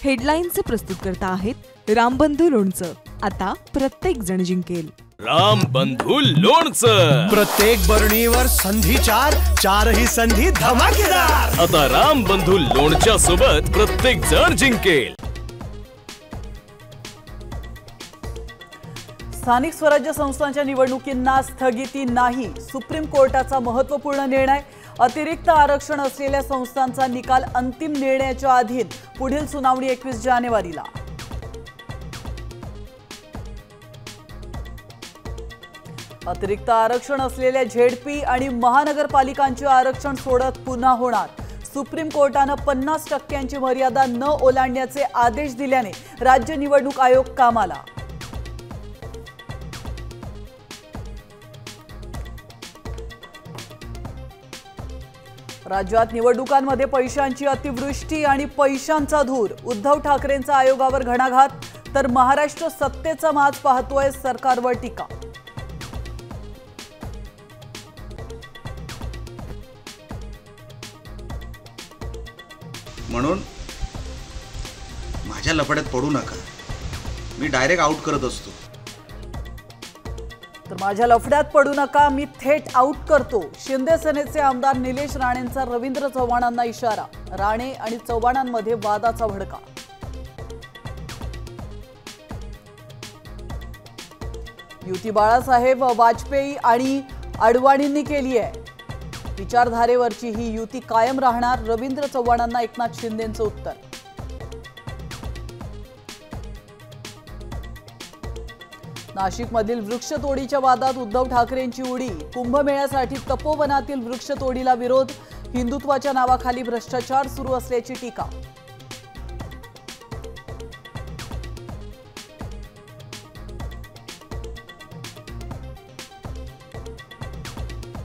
हेडलाईनचे प्रस्तुतकर्ता आहेत रामबंधू लोणचं। आता प्रत्येक जण जिंकेल। रामबंधू लोणचं। प्रत्येक बरणीवर संधी चार, चारही संधी धमाकेदार। आता रामबंधू लोणच्या सोबत प्रत्येक जण जिंकेल। स्थानिक स्वराज्य संस्थांच्या निवडणुकींना स्थगिती नाही, सुप्रीम कोर्टाचा महत्त्वपूर्ण निर्णय। अतिरिक्त आरक्षण असलेल्या संस्थांचा निकाल अंतिम निर्णयाच्या अधीन, पुढील सुनावणी 21 जानेवारीला। अतिरिक्त आरक्षण असलेल्या झेडपी आणि महानगरपालिकांचे आरक्षण सोडत पुन्हा होणार। सुप्रीम कोर्टाने 50% मर्यादा न ओलांडण्याचे आदेश दिल्याने राज्य निवडणूक आयोग कामाला। राज्यात निवडणुकांमध्ये पैशांची अतिवृष्टी आणि पैशांचा धूर, उद्धव ठाकरेंचा आयोगावर घणाघात, तर महाराष्ट्र सत्तेचा माज पाहतोय, सरकारवर टीका। म्हणून माझ्या लफड्यात पडू नका, मी डायरेक्ट आउट करत असतो। तर माझ्या लफड्यात पडू नका, मी थेट आउट करतो। शिंदे सेनेचे आमदार निलेश राणेंचा रवींद्र चव्हाणांना इशारा, राणे आणि चव्हाणांमध्ये वादाचा भडका। युती बाळासाहेब वाजपेयी आणि अडवाणींनी केली आहे, विचारधारेवरची ही युती कायम राहणार, रवींद्र चव्हाणांना एकनाथ शिंदेंचं उत्तर। नाशिकमधील वृक्षतोडीच्या वादात उद्धव ठाकरेंची उडी, कुंभमेळ्यासाठी तपोवनातील वृक्षतोडीला विरोध, हिंदुत्वाच्या नावाखाली भ्रष्टाचार सुरू असल्याची टीका।